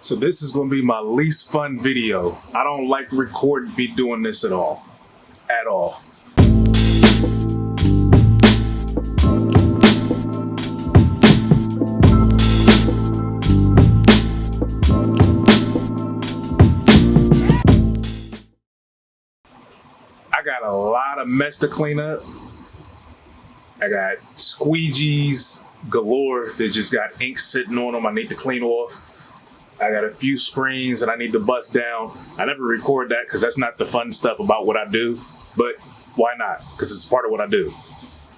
So this is gonna be my least fun video. I don't like be doing this at all. At all. I got a lot of mess to clean up. I got squeegees galore that just got ink sitting on them I need to clean off. I got a few screens that I need to bust down. I never record that because that's not the fun stuff about what I do, but why not? Because it's part of what I do.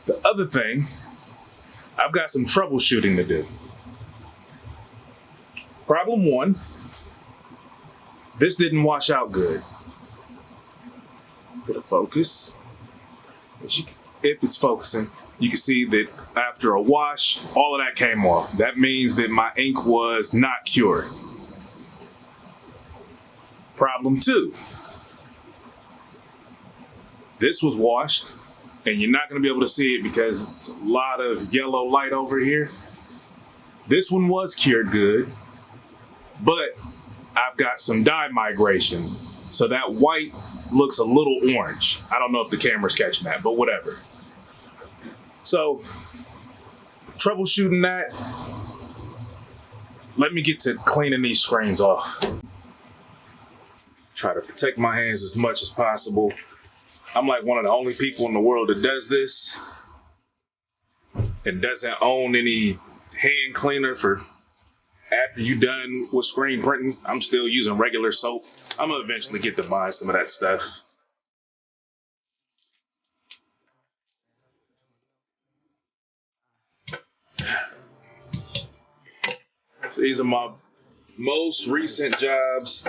The other thing, I've got some troubleshooting to do. Problem one, this didn't wash out good. For the focus, if it's focusing, you can see that after a wash, all of that came off. That means that my ink was not cured. Problem two, this was washed, and you're not going to be able to see it because it's a lot of yellow light over here. This one was cured good, but I've got some dye migration, so that white looks a little orange. I don't know if the camera's catching that, but whatever. So, troubleshooting that, let me get to cleaning these screens off. Try to protect my hands as much as possible. I'm like one of the only people in the world that does this and doesn't own any hand cleaner for after you're done with screen printing. I'm still using regular soap. I'm gonna eventually get to buy some of that stuff. So these are my most recent jobs.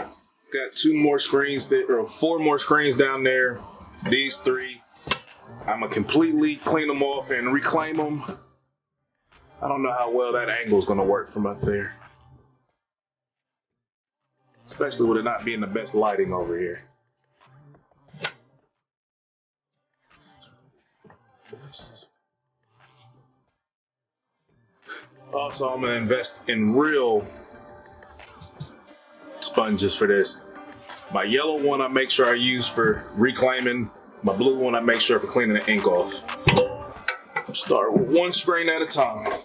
Got 2 more screens or 4 more screens down there. These 3. I'm gonna completely clean them off and reclaim them. I don't know how well that angle is gonna work from up there. Especially with it not being the best lighting over here. Also, I'm gonna invest in real sponges for this. My yellow one I make sure I use for reclaiming. My blue one I make sure for cleaning the ink off. Start with 1 screen at a time.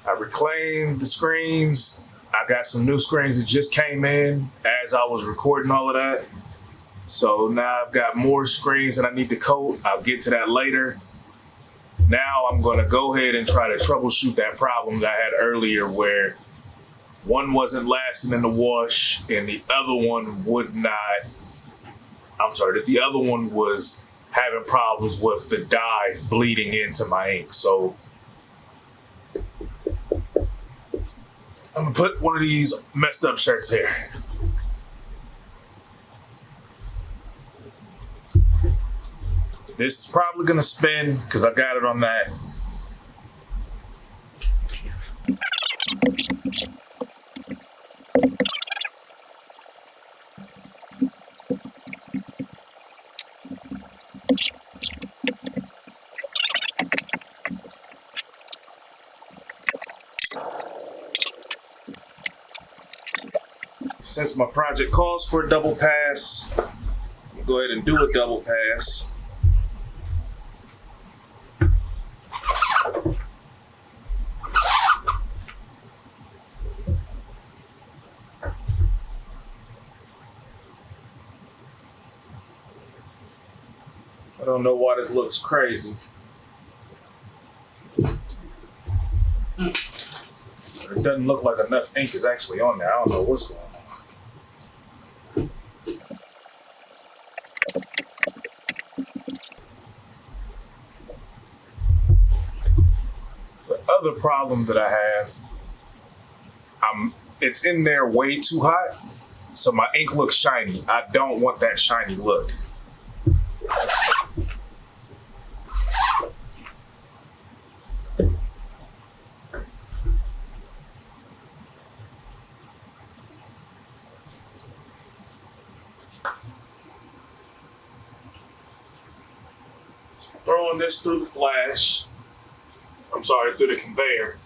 I reclaimed the screens. I got some new screens that just came in as I was recording all of that. So now I've got more screens that I need to coat. I'll get to that later. Now I'm gonna go ahead and try to troubleshoot that problem that I had earlier where one wasn't lasting in the wash and the other one would not, I'm sorry, that the other one was having problems with the dye bleeding into my ink. So I'm gonna put one of these messed up shirts here. This is probably gonna spin because I got it on that. Since my project calls for a double pass, I'll go ahead and do a double pass. I don't know why this looks crazy. It doesn't look like enough ink is actually on there. I don't know what's going on. The other problem that I have, it's in there way too hot, so my ink looks shiny. I don't want that shiny look. Throwing this through the flash. I'm sorry, through the conveyor.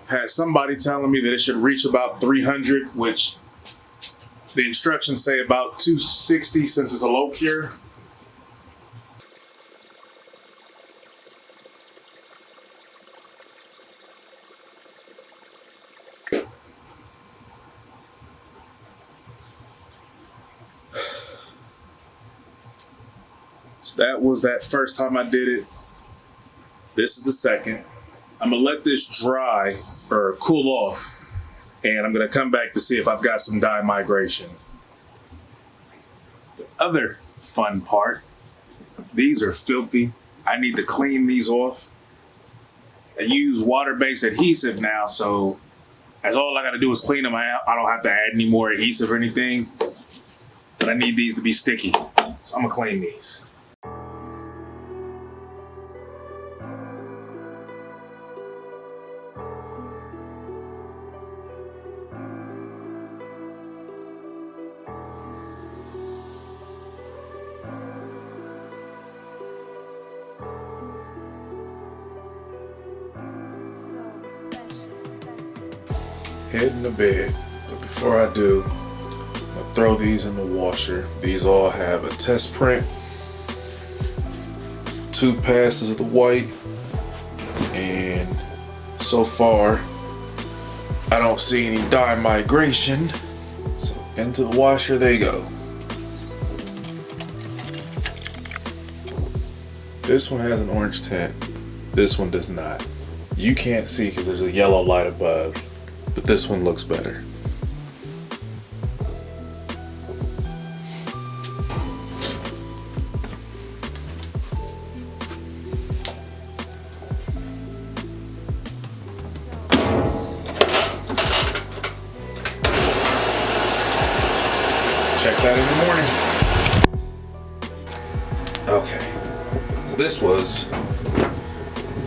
Had somebody telling me that it should reach about 300, which the instructions say about 260 since it's a low cure. So that was that first time I did it. This is the second. I'm gonna let this dry or cool off, and I'm gonna come back to see if I've got some dye migration. The other fun part, these are filthy. I need to clean these off. I use water-based adhesive now, so that's all I gotta do is clean them out. I don't have to add any more adhesive or anything, but I need these to be sticky, so I'm gonna clean these. Heading to bed, but before I do, I'm gonna throw these in the washer. These all have a test print, 2 passes of the white, and so far I don't see any dye migration, so into the washer they go. This one has an orange tint, this one does not. You can't see because there's a yellow light above, but this one looks better. Check that in the morning. Okay, so this was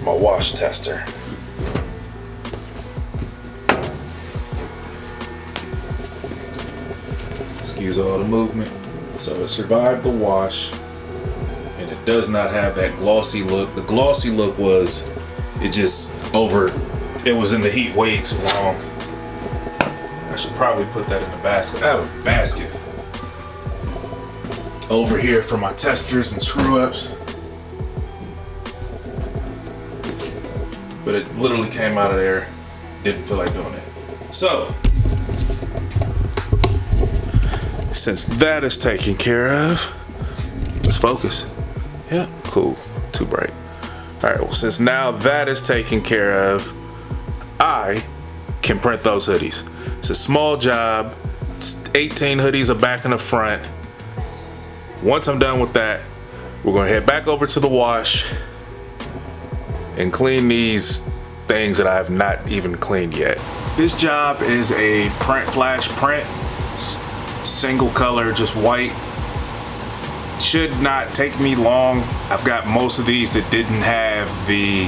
my wash tester. Excuse all the movement. So it survived the wash, and it does not have that glossy look. The glossy look was, it was in the heat way too long. I should probably put that in the basket. I have a basket over here for my testers and screw ups. But it literally came out of there, didn't feel like doing it. So, since that is taken care of, let's focus. Yeah, cool, too bright. All right, well, since now that is taken care of, I can print those hoodies. It's a small job. It's 18 hoodies, a back and a front. Once I'm done with that, we're gonna head back over to the wash and clean these things that I have not even cleaned yet. This job is a print flash print, single color, just white. Should not take me long. I've got most of these that didn't have the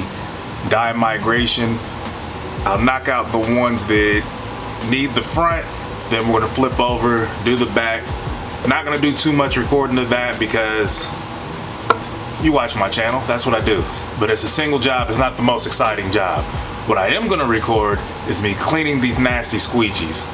dye migration. I'll knock out the ones that need the front, then we're gonna flip over, do the back. Not gonna do too much recording of that because you watch my channel, that's what I do. But it's a single job, it's not the most exciting job. What I am gonna record is me cleaning these nasty squeegees.